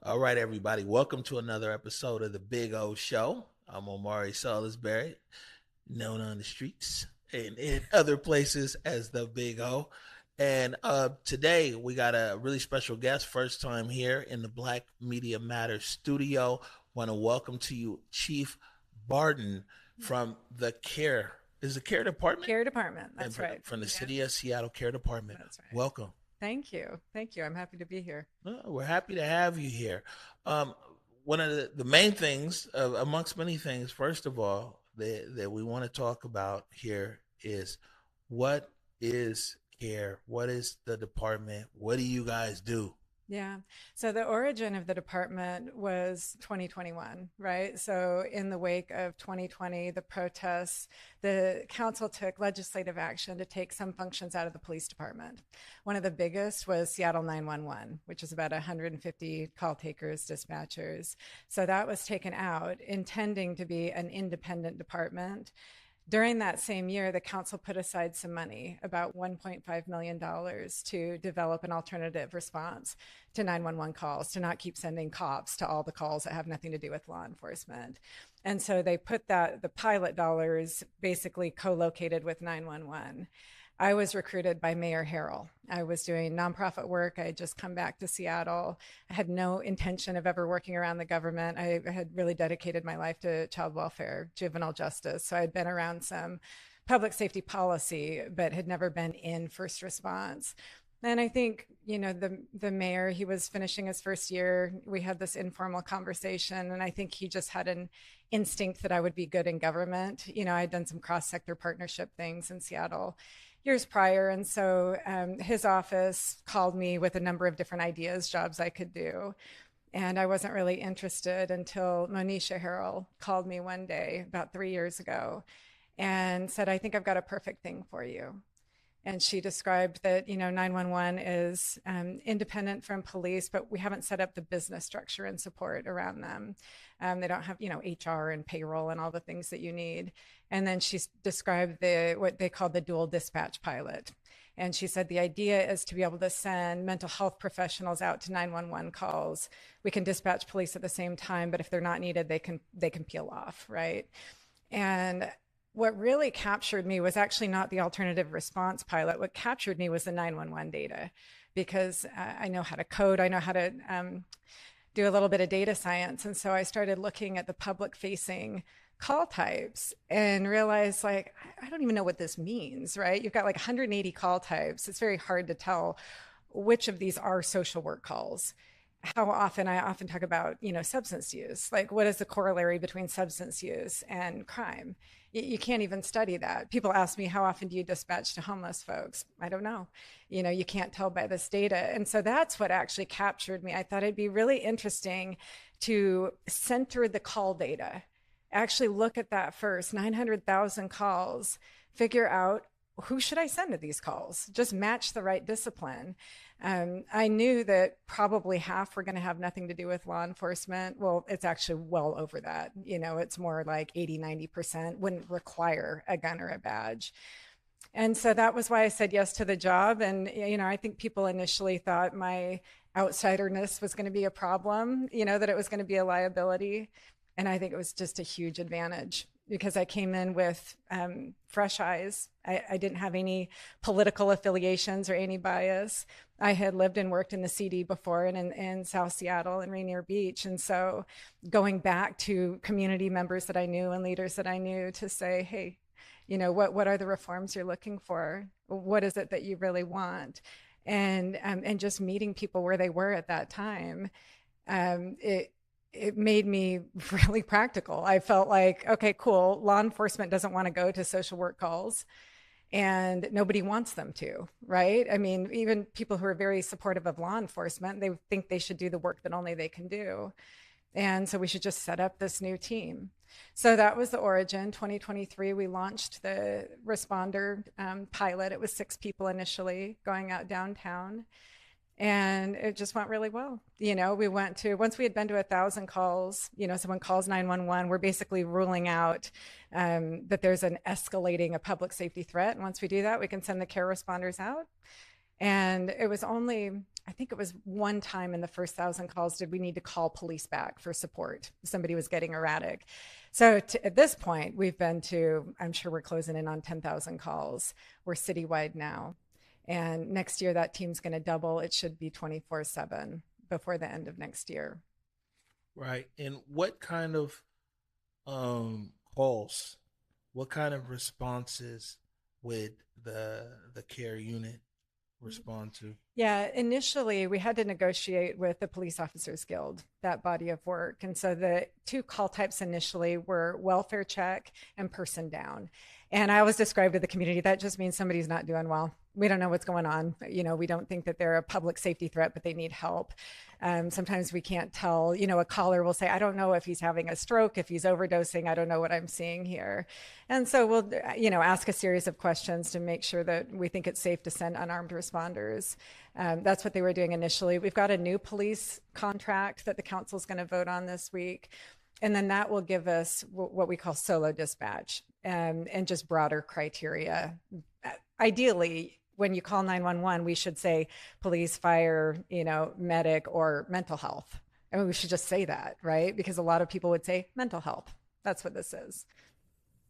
All right, everybody. Welcome to another episode of the Big O Show. I'm Omari Salisbury, known on the streets and in other places as the Big O. And today we got a really special guest, first time here in the Black Media Matters studio. Want to welcome to you Chief Barden from the Care. Is the Care Department? Care Department, And that's right. from the Yeah, City of Seattle Care Department. that's right. Welcome. Thank you. Thank you. I'm happy to be here. We're happy to have you here. Um, One of the main things, amongst many things, first of all, that we want to talk about here is what is CARE? What is the department? What do you guys do? Yeah. So the origin of the department was 2021, right? So in the wake of 2020, the protests, the council took legislative action to take some functions out of the police department. One of the biggest was Seattle 911, which is about 150 call takers, dispatchers. So that was taken out, intending to be an independent department. During that same year, the council put aside some money, about $1.5 million, to develop an alternative response to 911 calls, to not keep sending cops to all the calls that have nothing to do with law enforcement. And so they put the pilot dollars basically co-located with 911. I was recruited by Mayor Harrell. I was doing nonprofit work. I had just come back to Seattle. I had no intention of ever working around the government. I had really dedicated my life to child welfare, juvenile justice. So I'd been around some public safety policy, but had never been in first response. And I think, the mayor, he was finishing his first year. We had this informal conversation, and I think he just had an instinct that I would be good in government. I'd done some cross-sector partnership things in Seattle years prior. And so his office called me with a number of different ideas, jobs I could do. And I wasn't really interested until Monisha Harrell called me one day about 3 years ago and said, I think I've got a perfect thing for you. And she described that, 911 is independent from police, but we haven't set up the business structure and support around them. They don't have, HR and payroll and all the things that you need. And then she described what they call the dual dispatch pilot. And she said the idea is to be able to send mental health professionals out to 911 calls. We can dispatch police at the same time, but if they're not needed, they can peel off, right? And what really captured me was actually not the alternative response pilot. What captured me was the 911 data, because I know how to code, I know how to do a little bit of data science. And so I started looking at the public facing call types and realized, like, I don't even know what this means, right? You've got like 180 call types. It's very hard to tell which of these are social work calls. How often I often talk about, substance use, like what is the corollary between substance use and crime? You can't even study that. People ask me, how often do you dispatch to homeless folks? I don't know. You can't tell by this data. And so that's what actually captured me. I thought it'd be really interesting to center the call data, actually look at that first 900,000 calls, figure out who should I send to these calls, just match the right discipline. I knew that probably half were going to have nothing to do with law enforcement. Well, it's actually well over that. It's more like 80, 90% wouldn't require a gun or a badge. And so that was why I said yes to the job. And, I think people initially thought my outsiderness was going to be a problem, that it was going to be a liability. And I think it was just a huge advantage, because I came in with fresh eyes. I didn't have any political affiliations or any bias. I had lived and worked in the CD before, and in South Seattle and Rainier Beach. And so going back to community members that I knew and leaders that I knew to say, hey, what are the reforms you're looking for? What is it that you really want? And just meeting people where they were at that time, it made me really practical. I felt like, okay, cool. Law enforcement doesn't want to go to social work calls, and nobody wants them to, right? I mean, even people who are very supportive of law enforcement, they think they should do the work that only they can do. And so we should just set up this new team. So that was the origin. 2023, we launched the responder pilot. It was 6 people initially going out downtown. And it just went really well. We went to, once we had been to 1,000 calls, someone calls 911, we're basically ruling out that there's an escalating a public safety threat. And once we do that, we can send the care responders out. And it was only, I think it was one time in the first 1,000 calls did we need to call police back for support. Somebody was getting erratic. So at this point, we've been to, I'm sure we're closing in on 10,000 calls. We're citywide now. And next year, that team's going to double. It should be 24/7 before the end of next year. Right. And what kind of calls, what kind of responses would the care unit respond to? Yeah, initially we had to negotiate with the Police Officers Guild, that body of work. And so the two call types initially were welfare check and person down. And I always described to the community that just means somebody's not doing well. We don't know what's going on. We don't think that they're a public safety threat, but they need help. Sometimes we can't tell, a caller will say, I don't know if he's having a stroke, if he's overdosing, I don't know what I'm seeing here. And so we'll, ask a series of questions to make sure that we think it's safe to send unarmed responders. That's what they were doing initially. We've got a new police contract that the council's going to vote on this week. And then that will give us what we call solo dispatch and just broader criteria. Ideally, when you call 911, we should say police, fire, medic, or mental health. I mean, we should just say that, right? Because a lot of people would say mental health. That's what this is.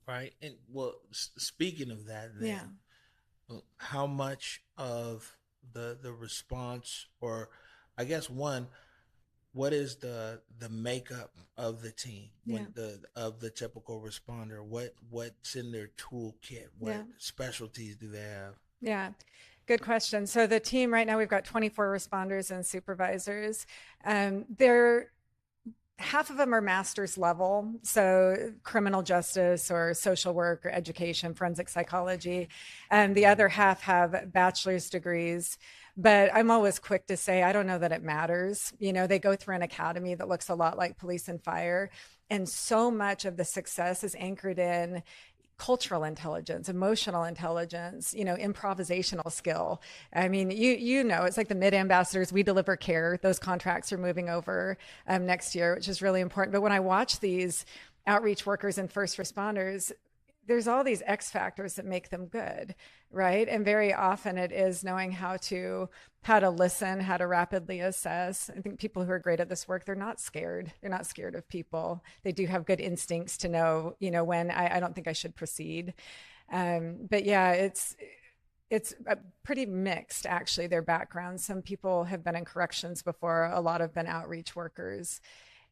Right. And well, speaking of that, then, how much of the response, or I guess one, what is the makeup of the team, when of the typical responder? What's in their toolkit? What specialties do they have? Yeah, good question. So the team right now, we've got 24 responders and supervisors. They're half of them are master's level, so criminal justice or social work or education, forensic psychology, and the other half have bachelor's degrees. But I'm always quick to say, I don't know that it matters. They go through an academy that looks a lot like police and fire. And so much of the success is anchored in cultural intelligence, emotional intelligence, improvisational skill. I mean, it's like the mid ambassadors, we deliver care. Those contracts are moving over next year, which is really important. But when I watch these outreach workers and first responders, there's all these X factors that make them good, right? And very often it is knowing how to listen, how to rapidly assess. I think people who are great at this work, they're not scared. They're not scared of people. They do have good instincts to know, when I don't think I should proceed. But yeah, it's pretty mixed, actually, their backgrounds. Some people have been in corrections before. A lot have been outreach workers.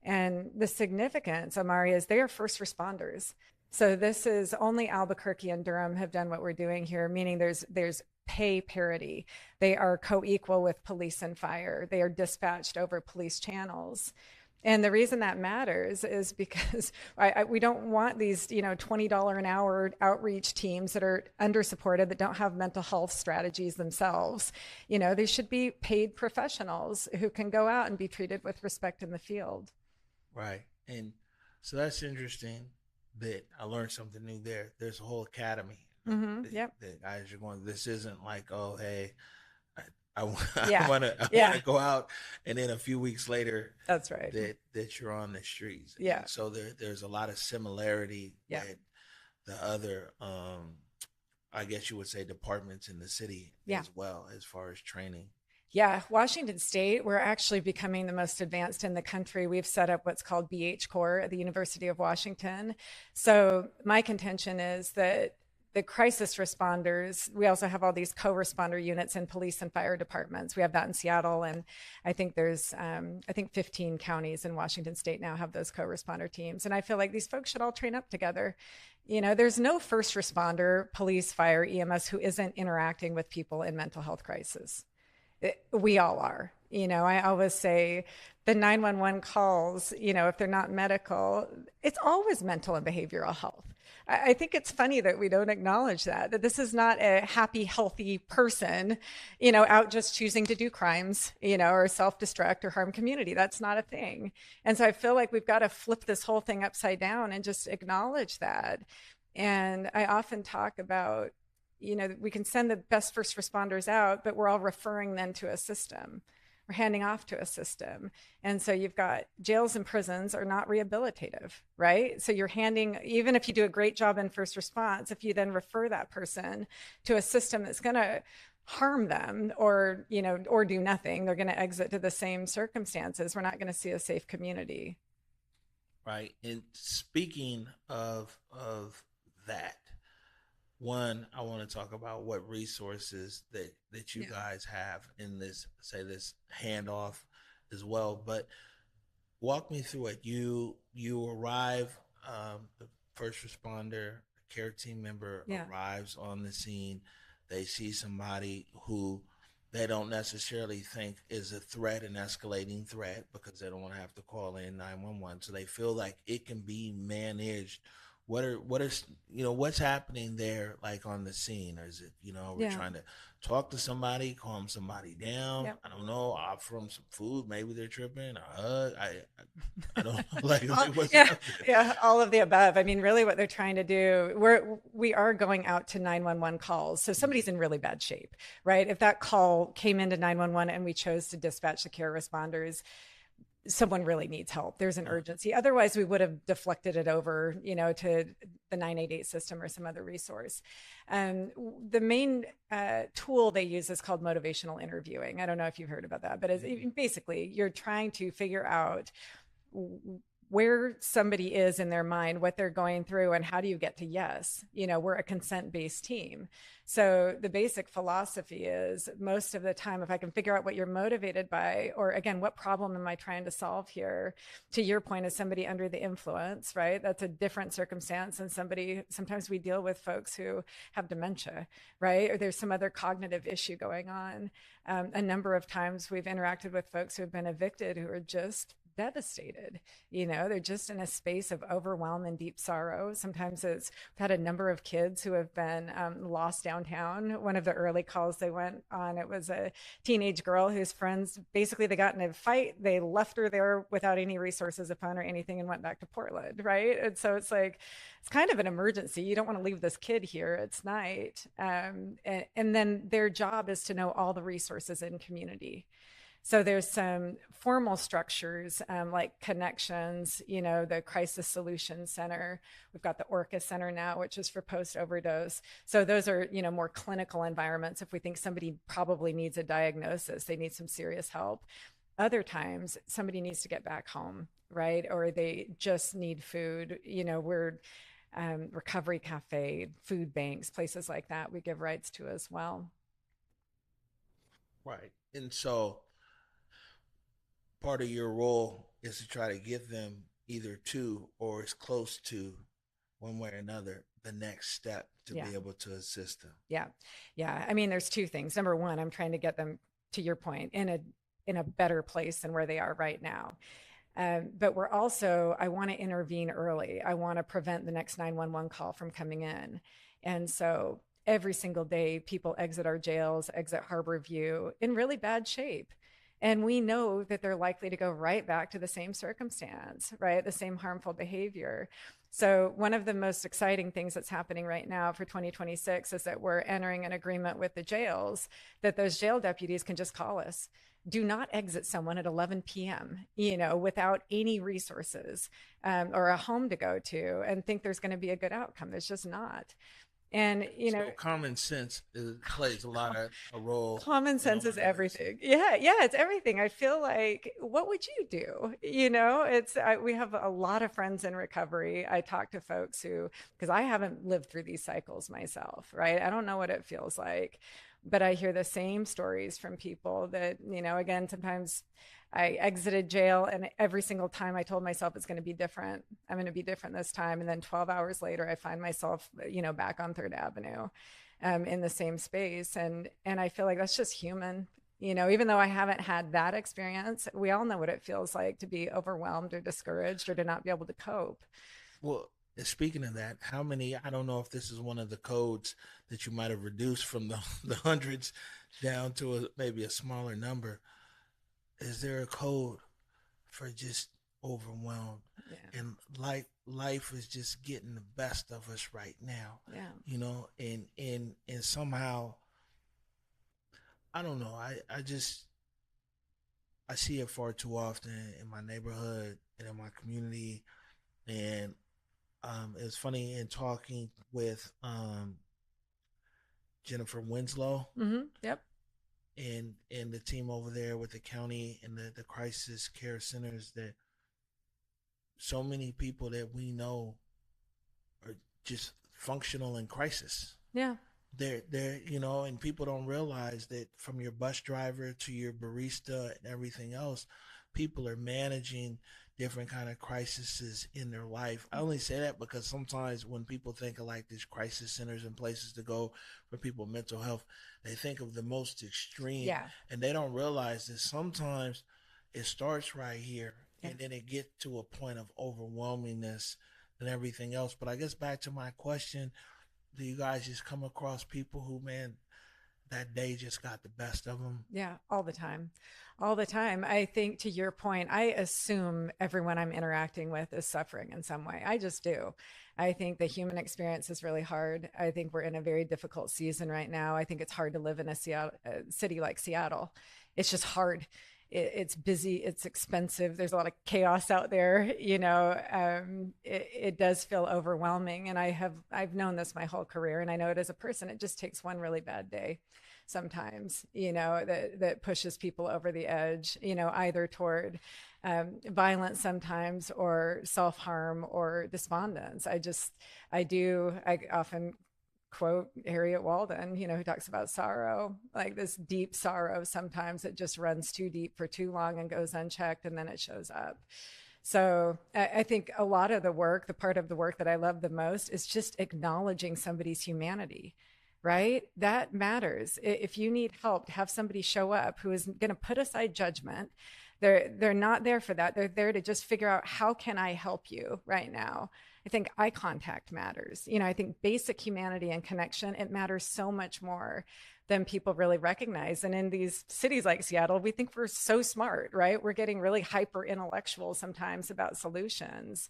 And the significance, Omari, is they are first responders. So this is only Albuquerque and Durham have done what we're doing here, meaning there's pay parity. They are co-equal with police and fire. They are dispatched over police channels. And the reason that matters is because we don't want these, $20 an hour outreach teams that are under-supported, that don't have mental health strategies themselves. They should be paid professionals who can go out and be treated with respect in the field. Right. And so that's interesting that I learned something new there. There's a whole academy. That guys are going, this isn't like, oh, hey, I want to go out, and then a few weeks later, that's right, that you're on the streets. Yeah. And so there's a lot of similarity with the other, I guess you would say, departments in the city as well, as far as training. Yeah, Washington State, we're actually becoming the most advanced in the country. We've set up what's called BH Corps at the University of Washington. So my contention is that the crisis responders, we also have all these co-responder units in police and fire departments. We have that in Seattle, and I think there's 15 counties in Washington State now have those co-responder teams. And I feel like these folks should all train up together. There's no first responder, police, fire, EMS, who isn't interacting with people in mental health crisis. We all are. I always say the 911 calls, if they're not medical, it's always mental and behavioral health. I think it's funny that we don't acknowledge that this is not a happy, healthy person, out just choosing to do crimes, or self-destruct or harm community. That's not a thing. And so I feel like we've got to flip this whole thing upside down and just acknowledge that. And I often talk about, we can send the best first responders out, but we're all referring them to a system. We're handing off to a system. And so you've got jails and prisons are not rehabilitative, right? So you're handing, even if you do a great job in first response, if you then refer that person to a system that's going to harm them or, or do nothing. They're going to exit to the same circumstances. We're not going to see a safe community. Right. And speaking of that, one, I want to talk about what resources that you Yeah. guys have in this, say, this handoff as well. But walk me through it. You arrive, the first responder, care team member Yeah. arrives on the scene. They see somebody who they don't necessarily think is a threat, an escalating threat, because they don't want to have to call in 911. So they feel like it can be managed. What's happening there, like on the scene? Or is it, we're Yeah. trying to talk to somebody, calm somebody down? Yeah. I don't know, offer them some food, maybe they're tripping, a hug. I don't know. like, All, like what's yeah, happening? yeah, all of the above. I mean, really what they're trying to do, we are going out to 911 calls. So somebody's in really bad shape, right? If that call came into 911 and we chose to dispatch the care responders, someone really needs help. There's an Uh, urgency. Otherwise, we would have deflected it over, to the 988 system or some other resource. The main tool they use is called motivational interviewing. I don't know if you've heard about that, but basically you're trying to figure out where somebody is in their mind, what they're going through, and how do you get to yes? We're a consent based team. So the basic philosophy is most of the time, if I can figure out what you're motivated by, or again, what problem am I trying to solve here? To your point, is somebody under the influence, right? That's a different circumstance than somebody. Sometimes we deal with folks who have dementia, right? Or there's some other cognitive issue going on. A number of times we've interacted with folks who have been evicted who are just devastated. They're just in a space of overwhelm and deep sorrow. Sometimes we've had a number of kids who have been lost downtown. One of the early calls they went on, it was a teenage girl whose friends, basically they got in a fight. They left her there without any resources, a phone or anything, and went back to Portland, right? And so it's like, it's kind of an emergency. You don't want to leave this kid here. It's night. And then their job is to know all the resources in community. So there's some formal structures like connections, the Crisis Solutions Center. We've got the Orca Center now, which is for post overdose. So those are, more clinical environments. If we think somebody probably needs a diagnosis, they need some serious help. Other times, somebody needs to get back home, right? Or they just need food. We're recovery cafe, food banks, places like that we give rides to as well. right. And so part of your role is to try to get them either to or as close to, one way or another, the next step to Yeah. be able to assist them. Yeah. Yeah. I mean, there's two things. Number one, I'm trying to get them, to your point, in a better place than where they are right now. But we're also, I want to intervene early. I want to prevent the next 911 call from coming in. And so every single day, people exit our jails, exit Harbor View in really bad shape. And we know that they're likely to go right back to the same circumstance, right? The same harmful behavior. So, one of the most exciting things that's happening right now for 2026 is that we're entering an agreement with the jails that those jail deputies can just call us. Do not exit someone at 11 p.m., without any resources or a home to go to and think there's going to be a good outcome. There's just not. And, So common sense plays a lot of a role common in sense all is of this. everything. Yeah, yeah, it's everything. I feel like, what would you do? We have a lot of friends in recovery. I talk to folks who, because I haven't lived through these cycles myself, right? I don't know what it feels like, but I hear the same stories from people that, again, sometimes I exited jail and every single time I told myself it's going to be different. I'm going to be different this time. And then 12 hours later, I find myself, back on Third Avenue in the same space. And I feel like that's just human. Even though I haven't had that experience, we all know what it feels like to be overwhelmed or discouraged or to not be able to cope. Well, speaking of that, how many? I don't know if this is one of the codes that you might have reduced from the hundreds down to maybe a smaller number. Is there a code for just overwhelmed Yeah. and life is just getting the best of us right now, Yeah. and somehow I don't know. I see it far too often in my neighborhood and in my community, and it's funny in talking with Jennifer Winslow Yep. and the team over there with the county and the crisis care centers, that so many people that we know are just functional in crisis. Yeah. They're you know, and people don't realize that from your bus driver to your barista and everything else, people are managing different kind of crises in their life. I only say that because sometimes when people think of like these crisis centers and places to go for people with mental health, they think of the most extreme, Yeah. and they don't realize that sometimes it starts right here Yeah. and then it gets to a point of overwhelmingness and everything else. But I guess back to my question, do you guys just come across people who, man, that day just got the best of them? Yeah, all the time. All the time. I think to your point, I assume everyone I'm interacting with is suffering in some way. I just do. I think the human experience is really hard. I think we're in a very difficult season right now. I think it's hard to live in a city like Seattle. It's just hard. It's busy, it's expensive, there's a lot of chaos out there, it does feel overwhelming. And I've known this my whole career, and I know it as a person. It just takes one really bad day sometimes, that pushes people over the edge, either toward violence sometimes, or self-harm, or despondence. I often quote Harriet Walden, who talks about sorrow, like this deep sorrow. Sometimes it just runs too deep for too long and goes unchecked, and then it shows up. So I think a lot of the work, the part of the work that I love the most, is just acknowledging somebody's humanity, right? That matters. If you need help, to have somebody show up who is going to put aside judgment. They're not there for that. They're there to just figure out, how can I help you right now? I think eye contact matters. I think basic humanity and connection, it matters so much more than people really recognize. And in these cities like Seattle, we think we're so smart, right? We're getting really hyper intellectual sometimes about solutions.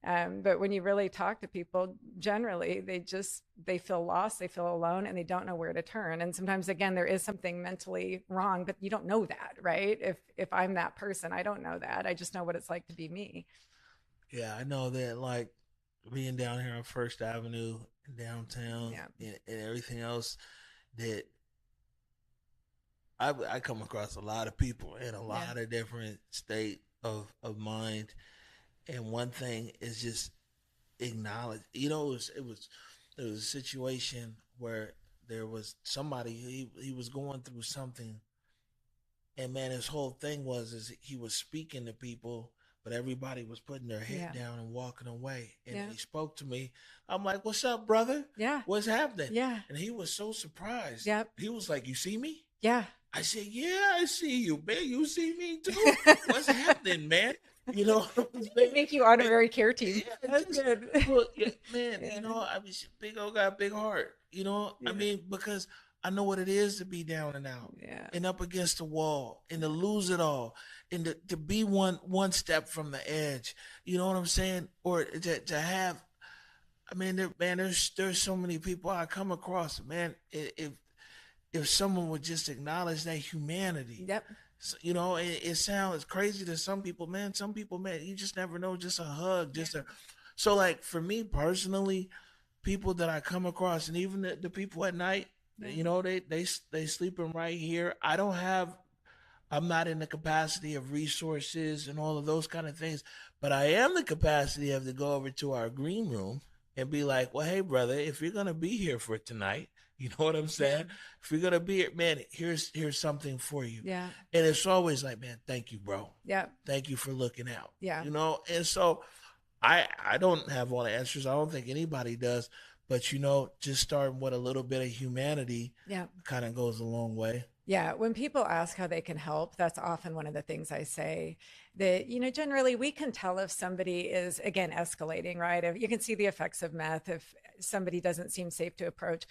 But when you really talk to people, generally, they feel lost, they feel alone, and they don't know where to turn. And sometimes, again, there is something mentally wrong, but you don't know that, right? If I'm that person, I don't know that. I just know what it's like to be me. Yeah, I know that, like, being down here on First Avenue downtown Yeah. and everything else, that I come across a lot of people in a Yeah. lot of different state of mind. And one thing is just acknowledge. It was a situation where there was somebody, he was going through something, and man, his whole thing was is he was speaking to people, but everybody was putting their head Yeah. down and walking away. And Yeah. he spoke to me. I'm like, "What's up, brother? Yeah. What's happening?" Yeah. And he was so surprised. Yep. He was like, "You see me?" Yeah. I said, "Yeah, I see you, man. You see me too. What's happening, man?" You know what I'm They saying? make you honorary care team. Yeah, That's just good. look, yeah, man. Yeah. I mean, big old got a big heart. I Yeah. mean, because I know what it is to be down and out Yeah. and up against the wall and to lose it all and to be one step from the edge. You know what I'm saying? Or to have. I mean, there's so many people I come across. Man, if someone would just acknowledge that humanity. Yep. So, it sounds crazy to some people, man. Some people, man, you just never know. Just a hug, Yeah. so like for me personally, people that I come across, and even the people at night, Yeah. they sleeping right here. I'm not in the capacity of resources and all of those kind of things, but I am the capacity of to go over to our green room and be like, well, hey, brother, if you're gonna be here for tonight, you know what I'm saying? Yeah. If you're gonna be here, man, here's something for you. Yeah. And it's always like, man, thank you, bro. Yeah. Thank you for looking out. Yeah. And so I don't have all the answers. I don't think anybody does, but just starting with a little bit of humanity Yeah. kind of goes a long way. Yeah, when people ask how they can help, that's often one of the things I say, that, generally we can tell if somebody is, again, escalating, right? If you can see the effects of meth, if somebody doesn't seem safe to approach.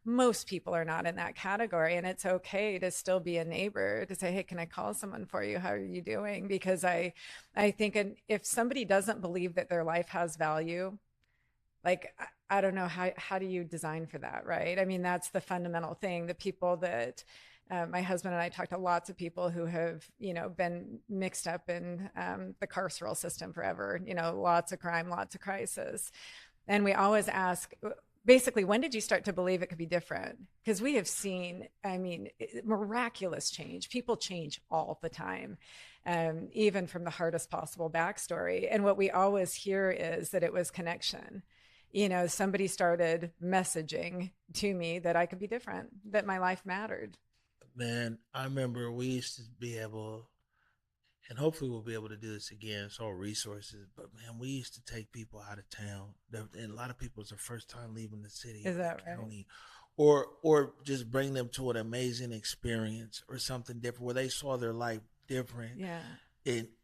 Most people are not in that category, and it's okay to still be a neighbor, to say, hey, can I call someone for you? How are you doing? Because I think, and if somebody doesn't believe that their life has value, like, I don't know, how do you design for that, right? I mean, that's the fundamental thing. The people that my husband and I talked to lots of people who have, been mixed up in the carceral system forever, lots of crime, lots of crisis. And we always ask, basically, when did you start to believe it could be different? Because we have seen, I mean, miraculous change. People change all the time, even from the hardest possible backstory. And what we always hear is that it was connection. Somebody started messaging to me that I could be different, that my life mattered. Man, I remember we used to be able, and hopefully we'll be able to do this again. It's all resources, but man, we used to take people out of town. And a lot of people, it's their first time leaving the city Is or that the right? county, or just bring them to an amazing experience or something different where they saw their life different. Yeah.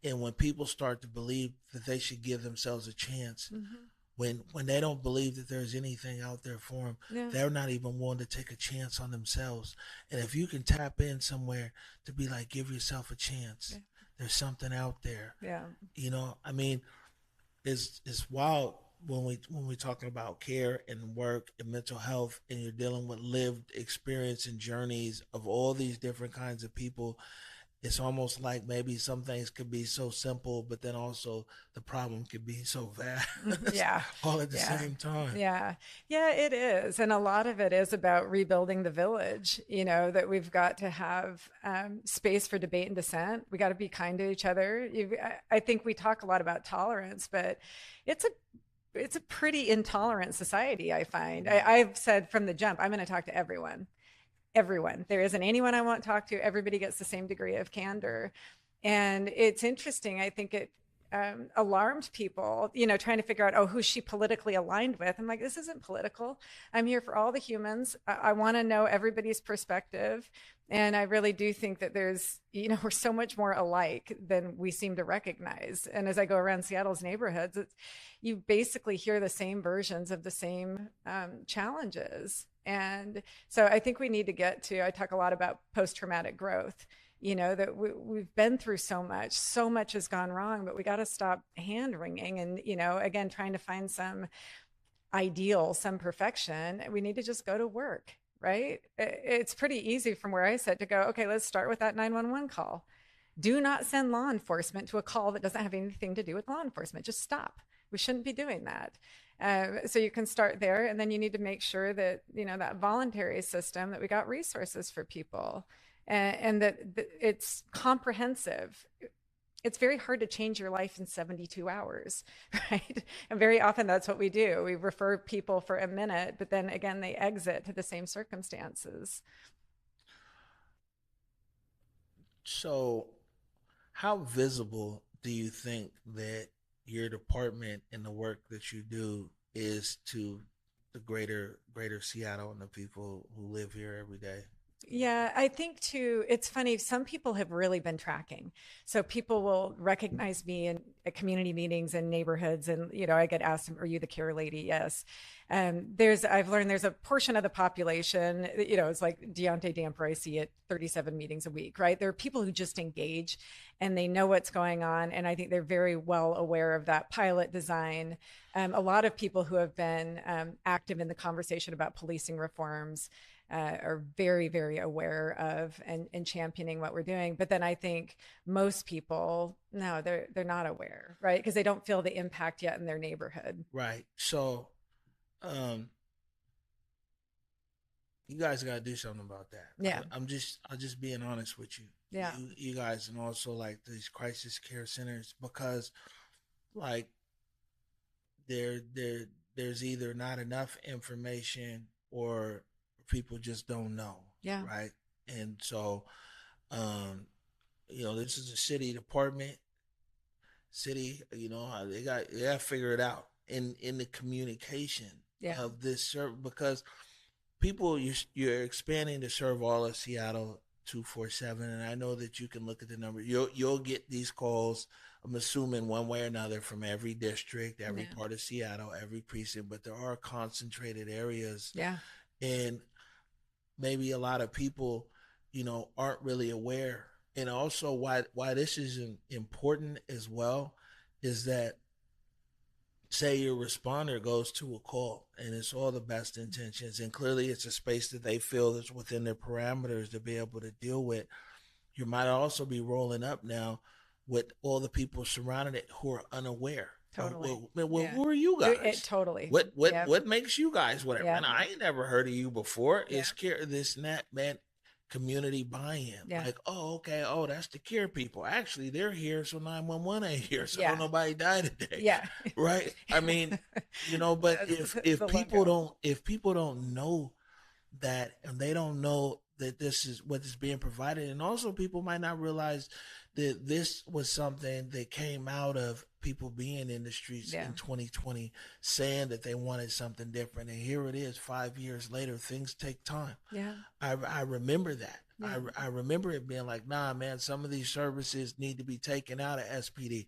And when people start to believe that they should give themselves a chance, Hmm. when they don't believe that there's anything out there for them, Yeah. they're not even willing to take a chance on themselves. And if you can tap in somewhere to be like, give yourself a chance, Yeah. there's something out there. Yeah. I mean, it's wild when we talking about care and work and mental health, and you're dealing with lived experience and journeys of all these different kinds of people. It's almost like maybe some things could be so simple, but then also the problem could be so vast Yeah. all at the Yeah. same time. Yeah. Yeah, it is. And a lot of it is about rebuilding the village, that we've got to have space for debate and dissent. We got to be kind to each other. I think we talk a lot about tolerance, but it's a it's a pretty intolerant society, I find. I've said from the jump, I'm going to talk to everyone. Everyone. There isn't anyone I won't talk to. Everybody gets the same degree of candor. And it's interesting. I think it alarmed people, trying to figure out, oh, who's she politically aligned with? I'm like, this isn't political. I'm here for all the humans. I want to know everybody's perspective. And I really do think that we're so much more alike than we seem to recognize. And as I go around Seattle's neighborhoods, you basically hear the same versions of the same challenges. And so I think we need to I talk a lot about post traumatic growth, that we've been through so much has gone wrong, but we got to stop hand wringing and, again, trying to find some ideal, some perfection. We need to just go to work, right? It's pretty easy from where I sit to go, okay, let's start with that 911 call. Do not send law enforcement to a call that doesn't have anything to do with law enforcement. Just stop. We shouldn't be doing that. So you can start there, and then you need to make sure that that voluntary system, that we got resources for people, and that it's comprehensive. It's very hard to change your life in 72 hours, right? And very often that's what we do. We refer people for a minute, but then again, they exit to the same circumstances. So, how visible do you think that your department and the work that you do is to the greater Seattle and the people who live here every day? Yeah, I think too, it's funny. Some people have really been tracking. So people will recognize me in at community meetings and neighborhoods. And, I get asked, are you the care lady? Yes. I've learned there's a portion of the population, it's like Deontay Damper I see at 37 meetings a week, right? There are people who just engage and they know what's going on. And I think they're very well aware of that pilot design. A lot of people who have been active in the conversation about policing reforms are very, very aware of and championing what we're doing. But then I think most people, no, they're not aware, right? Because they don't feel the impact yet in their neighborhood. Right. So, um, you guys got to do something about that. Yeah, I'm just being honest with you. yeah, You guys, and also like these crisis care centers, because like there there's either not enough information or people just don't know, yeah, right? And so, um, this is a city department, they got to figure it out in the communication yeah, of this service, because people you're expanding to serve all of Seattle 247, and I know that you can look at the number. You'll get these calls. I'm assuming one way or another from every district, every yeah, part of Seattle, every precinct, but there are concentrated areas, yeah, and maybe a lot of people, aren't really aware. And also, why this is important as well is that, say your responder goes to a call and it's all the best intentions, and clearly it's a space that they feel is within their parameters to be able to deal with. You might also be rolling up now with all the people surrounding it who are unaware. Totally. Well, Yeah. who are you It guys? totally. What Yep. what makes you guys whatever? Yep. And I ain't never heard of you before. Yeah. It's care this and that, man. Community buy-in. Yeah. Like, oh, okay, oh, that's the care people. Actually, they're here, so 911 ain't here, so don't Yeah. nobody die today, Yeah. right? I mean, but That's if the people lingo. don't know that, and they don't know that this is what is being provided, and also people might not realize that this was something that came out of people being in the streets Yeah. in 2020 saying that they wanted something different, and here it is 5 years later. Things take time. Yeah. I remember that. Yeah. I remember it being like, nah, man, some of these services need to be taken out of SPD.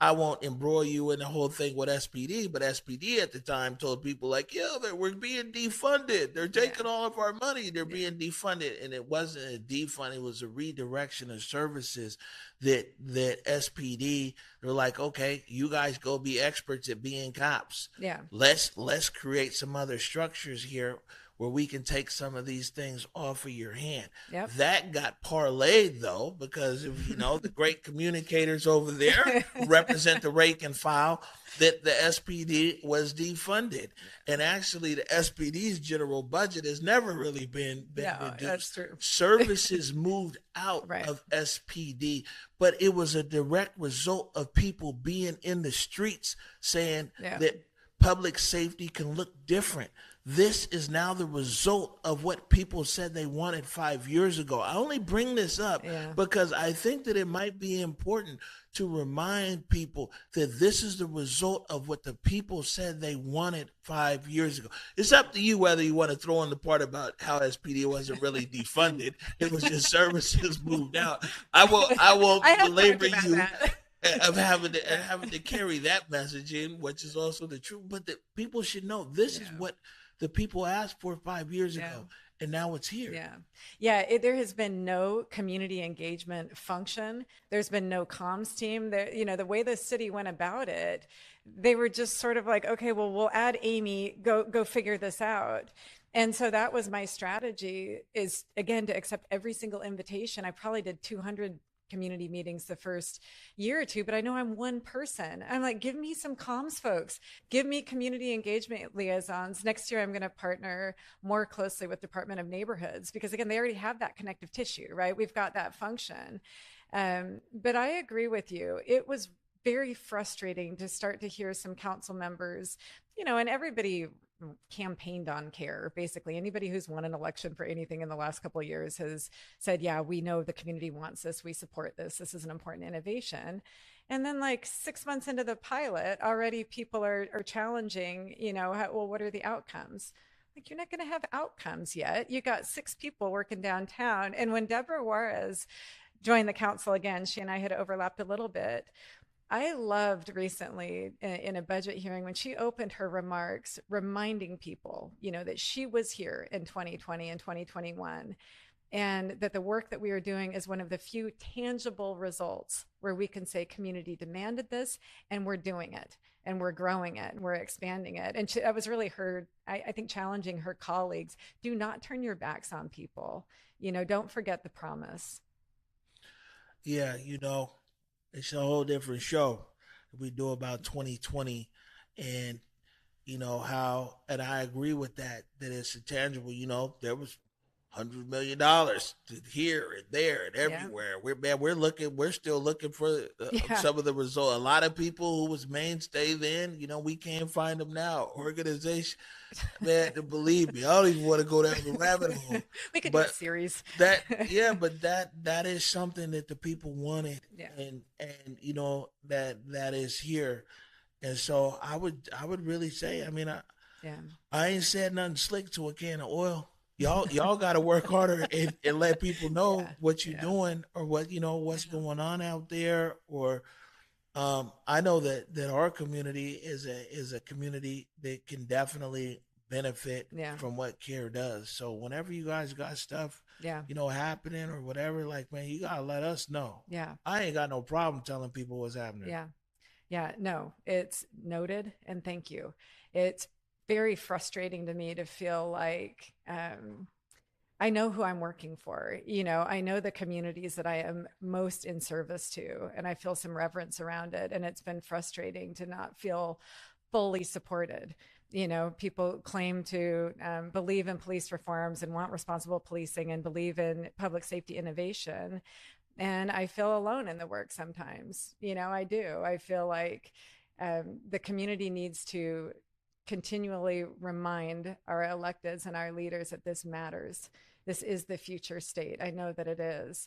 I won't embroil you in the whole thing with SPD, but SPD at the time told people like, yo, we're being defunded. They're Yeah. taking all of our money. They're Yeah. being defunded. And it wasn't a defund, it was a redirection of services that SPD, they're like, okay, you guys go be experts at being cops. Yeah. Let's create some other structures here where we can take some of these things off of your hand. Yep. That got parlayed though, because of, the great communicators over there who represent the rake and file, that the SPD was defunded. And actually the SPD's general budget has never really been No, reduced. that's true. Services moved out Right. of SPD, but it was a direct result of people being in the streets saying Yeah. that public safety can look different. This is now the result of what people said they wanted 5 years ago. I only bring this up Yeah. because I think that it might be important to remind people that this is the result of what the people said they wanted 5 years ago. It's up to you whether you want to throw in the part about how SPD wasn't really defunded. It was just services moved out. I won't I have belabor talked about you that. of having to carry that message in, which is also the truth. But the people should know this is Yeah. what the people asked for 5 years Yeah. ago, and now it's here. Yeah. Yeah. There has been no community engagement function. There's been no comms team. There, the way the city went about it, they were just sort of like, okay, well, we'll add Amy, go figure this out. And so that was my strategy, is again to accept every single invitation. I probably did 200 community meetings the first year or two, but I know I'm one person. I'm like, give me some comms folks, give me community engagement liaisons. Next year, I'm going to partner more closely with Department of Neighborhoods, because again, they already have that connective tissue, right? We've got that function. But I agree with you. It was very frustrating to start to hear some council members, and everybody campaigned on care. Basically, anybody who's won an election for anything in the last couple of years has said, yeah, we know the community wants this, we support this is an important innovation. And then like 6 months into the pilot, already people are challenging, well, what are the outcomes? Like, you're not going to have outcomes yet. You got 6 people working downtown. And when Deborah Juarez joined the council again, she and I had overlapped a little bit. I loved recently in a budget hearing when she opened her remarks, reminding people, that she was here in 2020 and 2021, and that the work that we are doing is one of the few tangible results where we can say community demanded this, and we're doing it, and we're growing it, and we're expanding it. And that was really her, I think, challenging her colleagues. Do not turn your backs on people. Don't forget the promise. Yeah, it's a whole different show. We do about 2020, and and I agree with that it's intangible. There was $100 million here and there and Yeah. everywhere. We're still looking for Yeah. some of the result. A lot of people who was mainstay then, we can't find them now. Organization, man, to believe me, I don't even want to go down the rabbit hole. We could do a But series. but that is something that the people wanted, Yeah. and that is here. And so I would really say, I mean, Yeah. I ain't said nothing slick to a can of oil. Y'all got to work harder and let people know Yeah. what you're Yeah. doing, or what's Yeah. going on out there. Or I know that our community is a community that can definitely benefit Yeah. from what CARE does. So whenever you guys got stuff, Yeah. happening or whatever, like, man, you gotta let us know. Yeah. I ain't got no problem telling people what's happening. Yeah. Yeah. No, it's noted. And thank you. It's very frustrating to me to feel like I know who I'm working for. You know, I know the communities that I am most in service to, and I feel some reverence around it. And it's been frustrating to not feel fully supported. You know, people claim to believe in police reforms and want responsible policing and believe in public safety innovation. And I feel alone in the work sometimes. You know, I do. I feel like the community needs to continually remind our electeds and our leaders that this matters. This is the future state. I know that it is.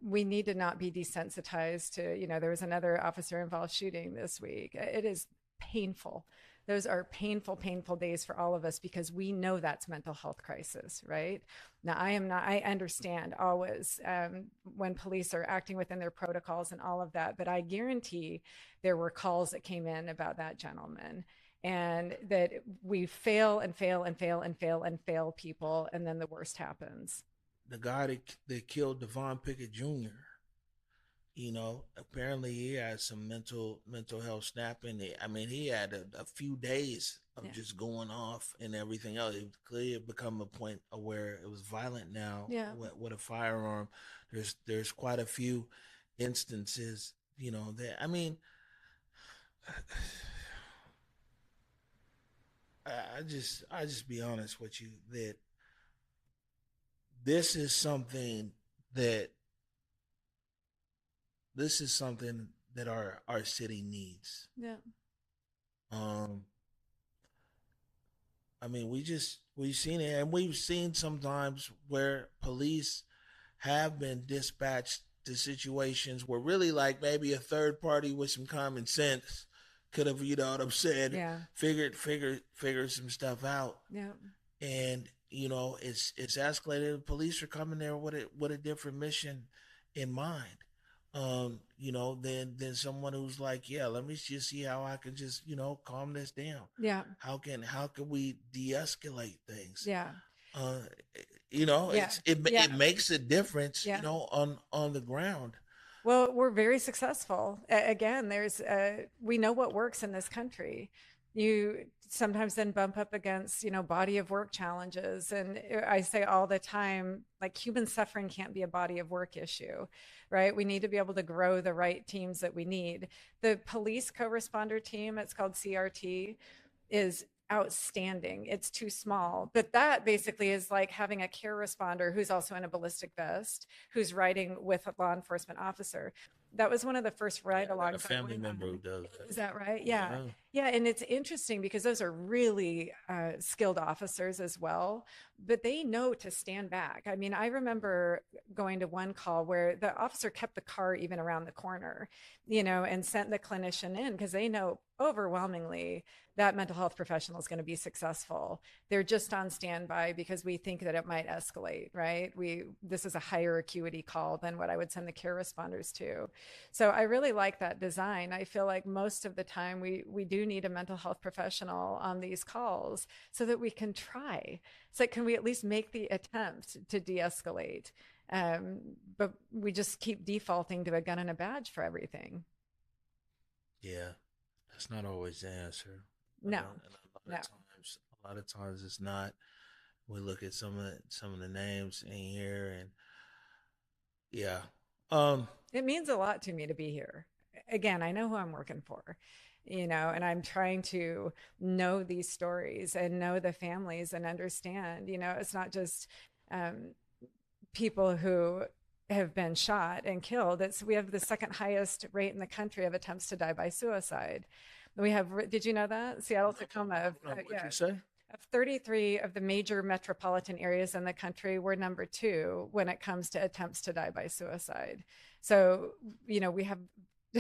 We need to not be desensitized to, you know, there was another officer involved shooting this week. It is painful. Those are painful, painful days for all of us because we know that's mental health crisis, right? Now, I am not, I understand always when police are acting within their protocols and all of that, but I guarantee there were calls that came in about that gentleman and that we fail and fail and fail and fail and fail people, and then the worst happens. The guy that killed Devon Pickett Jr., apparently he had some mental health snapping. I mean, he had a few days of Yeah. just going off and everything else. It clearly become a point of where it was violent now Yeah. with a firearm. There's quite a few instances, that I mean, I just be honest with you that this is something that this is something that our city needs. Yeah. Um, I mean, we've seen it, and we've seen sometimes where police have been dispatched to situations where really, like, maybe a third party with some common sense could have, what I'm saying, Yeah. figured some stuff out. Yeah. And it's escalated. The police are coming there with a different mission in mind. Than someone who's like, yeah, let me just see how I can just calm this down. Yeah. How can we de-escalate things? Yeah. Uh, Yeah. it makes a difference, Yeah. on the ground. Well, we're very successful. Again, we know what works in this country. You sometimes then bump up against, body of work challenges. And I say all the time, like human suffering can't be a body of work issue, right? We need to be able to grow the right teams that we need. The police co-responder team, it's called CRT, is outstanding. It's too small. But that basically is like having a care responder who's also in a ballistic vest, who's riding with a law enforcement officer. That was one of the first ride A alongs I family went member who on. does Is that. that right? Yeah. Yeah. Yeah. And it's interesting because those are really skilled officers as well, but they know to stand back. I mean, I remember going to one call where the officer kept the car even around the corner, and sent the clinician in because they know overwhelmingly that mental health professional is going to be successful. They're just on standby because we think that it might escalate, right? This is a higher acuity call than what I would send the care responders to. So I really like that design. I feel like most of the time we do need a mental health professional on these calls so that we can try. So can we at least make the attempt to de-escalate? But we just keep defaulting to a gun and a badge for everything. Yeah, that's not always the answer. No, And no. a lot of times it's not. We look at some of the names in here, and yeah, um, It means a lot to me to be here. Again, I know who I'm working for, and I'm trying to know these stories and know the families and understand, it's not just um, people who have been shot and killed. We have the second highest rate in the country of attempts to die by suicide. Did you know that? Seattle, Tacoma, what yeah, you say? of 33 of the major metropolitan areas in the country, we're number two when it comes to attempts to die by suicide. So, we have,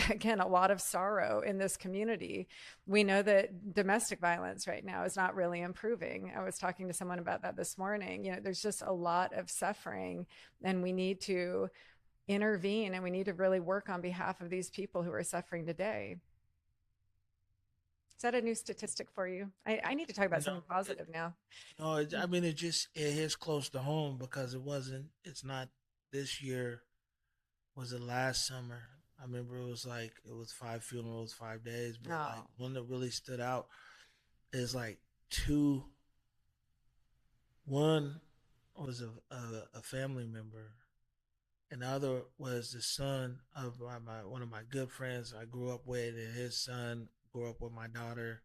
again, a lot of sorrow in this community. We know that domestic violence right now is not really improving. I was talking to someone about that this morning. There's just a lot of suffering, and we need to intervene and we need to really work on behalf of these people who are suffering today. Is that a new statistic for you? I need to talk about No, something positive now. no. I mean, it hits close to home because it wasn't. It's not this year. Was it last summer? I remember it was 5 funerals, 5 days, but like Oh, one that really stood out is like two, one. was a family member, and the other was the son of one of my good friends I grew up with, and his son grew up with my daughter,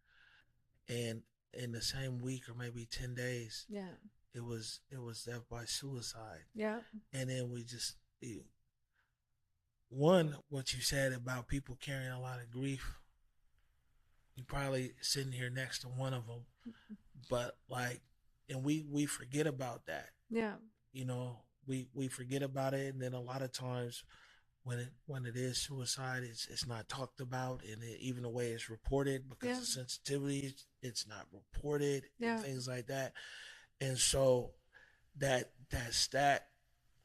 and in the same week or maybe 10 days, Yeah. it was death by suicide. Yeah. And then we just one, what you said about people carrying a lot of grief, you probably sitting here next to one of them, but like, and we forget about that. Yeah. You know, we forget about it, and then a lot of times when it is suicide, it's not talked about, and even the way it's reported because Yeah. of sensitivity, it's not reported and Yeah. things like that. And so that stat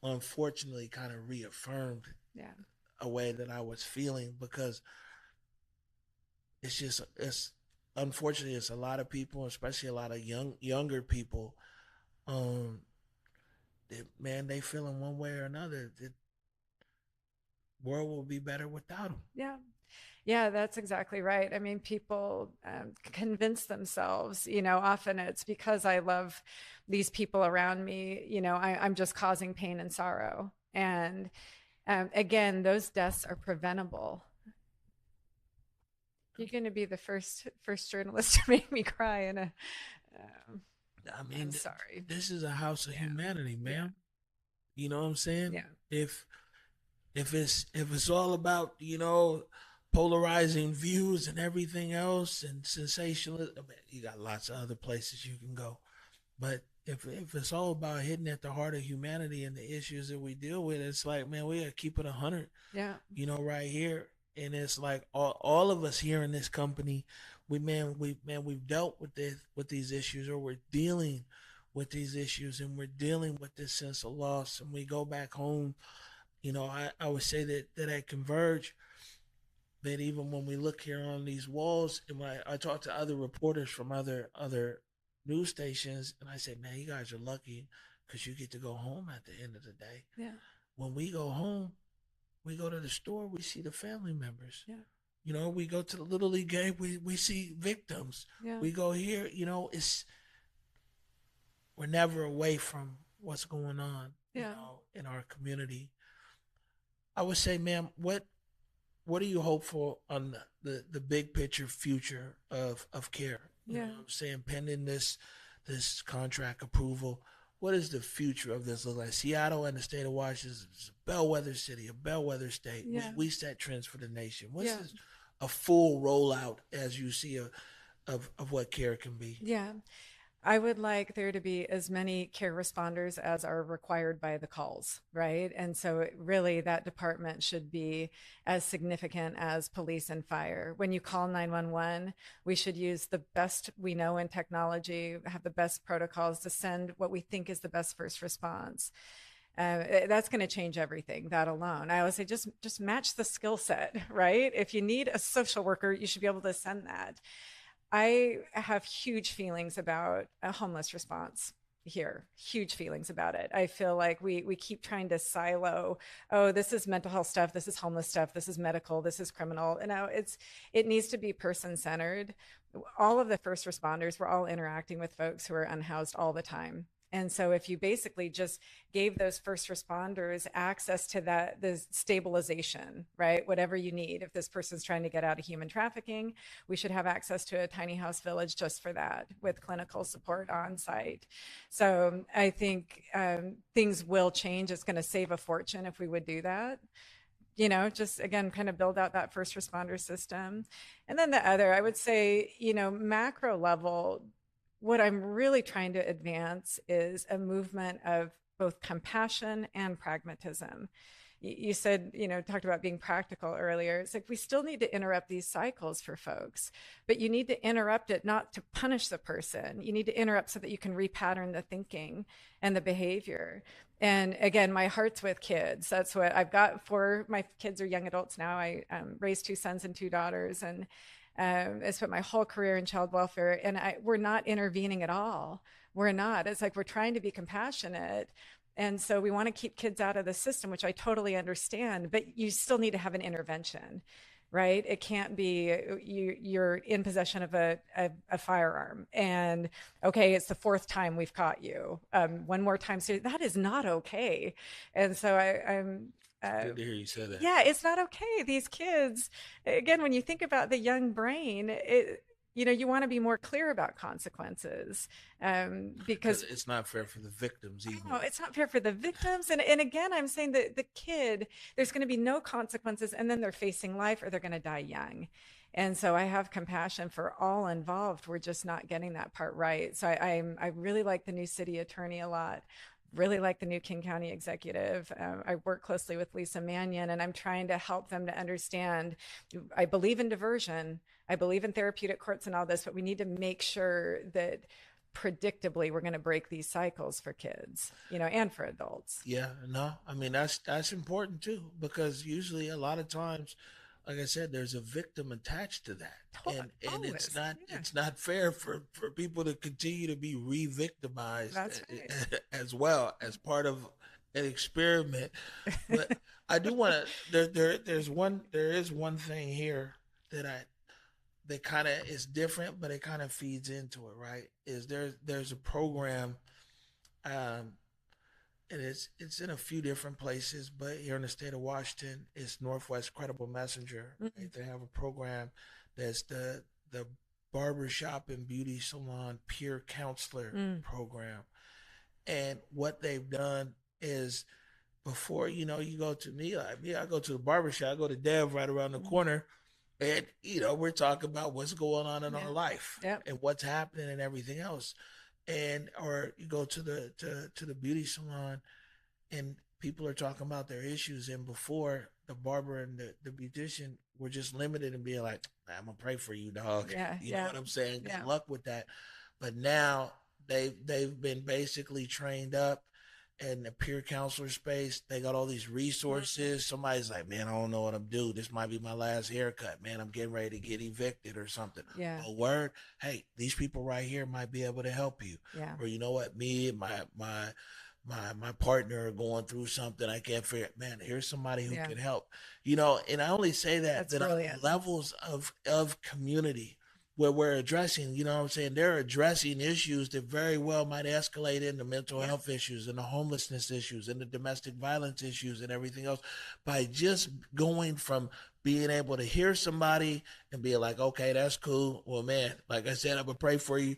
unfortunately kind of reaffirmed Yeah. a way that I was feeling, because it's unfortunately it's a lot of people, especially a lot of younger people, um that, man, they feeling one way or another that world will be better without them. Yeah. Yeah, that's exactly right. I mean, people convince themselves, often it's because I love these people around me, I'm just causing pain and sorrow. And again, those deaths are preventable. You're going to be the first journalist to make me cry. And um, I I'm mean, sorry. this is a house of Yeah, humanity, yeah, man. You know what I'm saying? yeah, If if it's all about, polarizing views and everything else and sensationalism, I mean, you got lots of other places you can go. But if it's all about hitting at the heart of humanity and the issues that we deal with, it's like, man, we gotta keep it 100, yeah, right here. And it's like all of us here in this company, we've dealt with these issues, or we're dealing with these issues, and we're dealing with this sense of loss. And we go back home. I would say that at Converge, that even when we look here on these walls, and when I talk to other reporters from other news stations, and I say, man, you guys are lucky because you get to go home at the end of the day. yeah, When we go home, we go to the store, we see the family members. yeah, We go to the Little League game, we see victims. yeah, We go here, we're never away from what's going on, yeah, in our community. I would say, ma'am, what are you hopeful on the big picture future of care? You know yeah. what I'm saying? Pending this contract approval, what is the future of this look like? Seattle and the state of Washington is a bellwether city, a bellwether state. We Yeah. we set trends for the nation. What's Yeah. this, a full rollout as you see of what care can be? Yeah. I would like there to be as many care responders as are required by the calls, right? And so really that department should be as significant as police and fire. When you call 911, we should use the best we know in technology, have the best protocols to send what we think is the best first response. That's going to change everything, that alone. I always say just match the skill set, right? If you need a social worker, you should be able to send that. I have huge feelings about a homeless response here, huge feelings about it. I feel like we keep trying to silo, oh, this is mental health stuff, this is homeless stuff, this is medical, this is criminal. And now it needs to be person centered. All of the first responders, we're all interacting with folks who are unhoused all the time. And so if you basically just gave those first responders access to that, the stabilization, right? Whatever you need. If this person's trying to get out of human trafficking, we should have access to a tiny house village just for that with clinical support on site. So I think things will change. It's going to save a fortune if we would do that. Just again, kind of build out that first responder system. And then the other, I would say, macro level, what I'm really trying to advance is a movement of both compassion and pragmatism. You said, talked about being practical earlier. It's like we still need to interrupt these cycles for folks, but you need to interrupt it not to punish the person. You need to interrupt so that you can repattern the thinking and the behavior. And again, my heart's with kids. That's what I've got. My kids are young adults now. I raised two sons and two daughters, and I spent my whole career in child welfare, and we're not intervening at all. We're not. It's like we're trying to be compassionate. And so we want to keep kids out of the system, which I totally understand, but you still need to have an intervention, right? It can't be you're in possession of a firearm and okay, it's the fourth time we've caught you. One more time, so that is not okay. And so I'm It's good to hear you say that. yeah, it's not okay. These kids, again, when you think about the young brain, you want to be more clear about consequences Because because it's not fair for the victims oh, either. it's not fair for the victims. And again, I'm saying that the kid, there's going to be no consequences, and then they're facing life or they're going to die young. And so I have compassion for all involved. We're just not getting that part right. So I really like the new city attorney a lot. Really like the new King County executive. I work closely with Lisa Mannion, and I'm trying to help them to understand. I believe in diversion. I believe in therapeutic courts and all this, but we need to make sure that predictably we're going to break these cycles for kids, and for adults. Yeah, no, I mean that's important too because usually a lot of times, like I said, there's a victim attached to that, and it's Always. not Yeah, it's not fair for people to continue to be re-victimized that's right. as well as part of an experiment. But I do want to there is one thing here that I that kind of is different, but it kind of feeds into it, right? Is there's a program. Um, and it's in a few different places, but here in the state of Washington, it's Northwest Credible Messenger. Mm, Right? They have a program that's the barbershop and beauty salon peer counselor mm, program. And what they've done is before you go to me, like me, I go to the barbershop, I go to Dev right around the mm. corner, and we're talking about what's going on in our Yeah. life Yep. and what's happening and everything else. And or you go to the beauty salon and people are talking about their issues. And before, the barber and the beautician were just limited in being like, I'm gonna pray for you, dog. Yeah. You know Yeah. what I'm saying? Good Yeah. luck with that. But now they've been basically trained up in the peer counselor space. They got all these Mhm. resources. Somebody's like, man, I don't know what I'm doing. This might be my last haircut. Man, I'm getting ready to get evicted or something. Yeah. A word. Hey, these people right here might be able to help you. Yeah. Or you know what, me and my partner are going through something I can't figure. Man, here's somebody who Yeah. can help. And I only say that That's that on brilliant. levels of community where we're addressing, what I'm saying, they're addressing issues that very well might escalate into mental Yeah. health issues and the homelessness issues and the domestic violence issues and everything else by just going from being able to hear somebody and be like, okay, that's cool. Well, man, like I said, I'm gonna pray for you.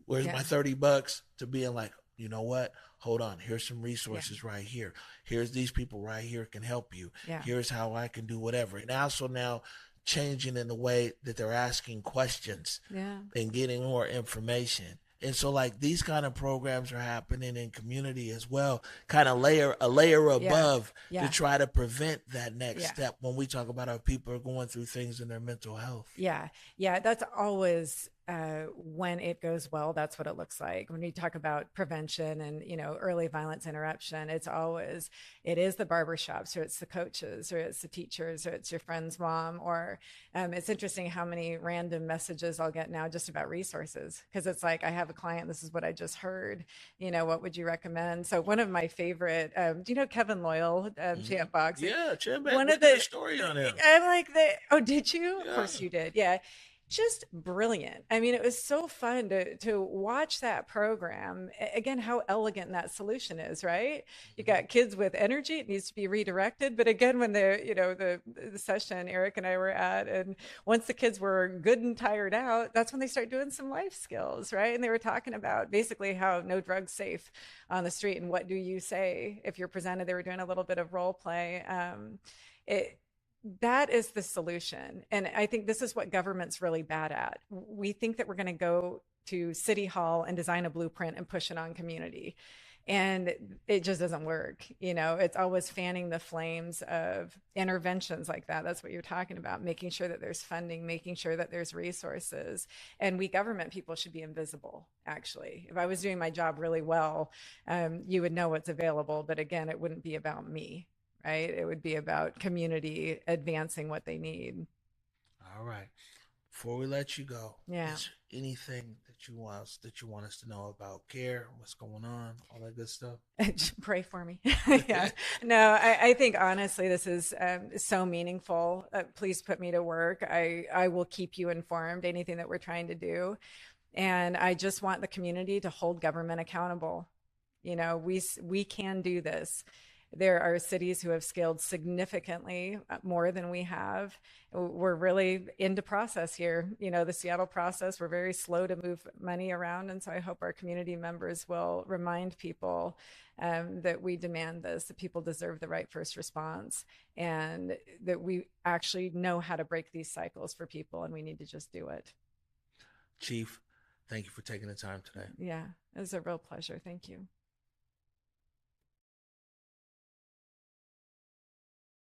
Where's Yeah. my $30 to being like, you know what? Hold on. Here's some Yeah. resources right here. Here's these people right here can help you. Yeah. Here's how I can do whatever. And also now changing in the way that they're asking questions Yeah. and getting more information. And so like these kind of programs are happening in community as well, kind of a layer Yeah. above to Yeah. try to prevent that next Yeah. step when we talk about our people are going through things in their mental health. Yeah, yeah, that's always when it goes well, that's what it looks like. When we talk about prevention and early violence interruption, it is the barbershops, or it's the coaches, or it's the teachers, or it's your friend's mom, or it's interesting how many random messages I'll get now just about resources because it's like I have a client, this is what I just heard. What would you recommend? So one of my favorite, do you know Kevin Loyal, Mm-hmm. champ boxing? Yeah, Chet, One we of did a the story on him. I'm like the oh, did you? Of Yeah. course you did. Yeah. Just brilliant. I mean, it was so fun to watch that program. Again, how elegant that solution is, right? You Mm-hmm. got kids with energy, it needs to be redirected. But again, when the session Eric and I were at, and once the kids were good and tired out, that's when they start doing some life skills, right? And they were talking about basically how no drugs safe on the street and what do you say if you're presented. They were doing a little bit of role play. It that is the solution. And I think this is what government's really bad at. We think that we're going to go to city hall and design a blueprint and push it on community. And it just doesn't work. It's always fanning the flames of interventions like that. That's what you're talking about, making sure that there's funding, making sure that there's resources. And we government people should be invisible, actually. If I was doing my job really well, you would know what's available. But again, it wouldn't be about me, right? It would be about community advancing what they need. All right. Before we let you go, Yeah. is there anything that you want us to know about care, what's going on, all that good stuff? Pray for me. Yeah. No, I think honestly, this is so meaningful. Please put me to work. I will keep you informed, anything that we're trying to do. And I just want the community to hold government accountable. We can do this. There are cities who have scaled significantly more than we have. We're really into process here. The Seattle process, we're very slow to move money around. And so I hope our community members will remind people that we demand this, that people deserve the right first response, and that we actually know how to break these cycles for people, and we need to just do it. Chief, thank you for taking the time today. Yeah, it was a real pleasure. Thank you.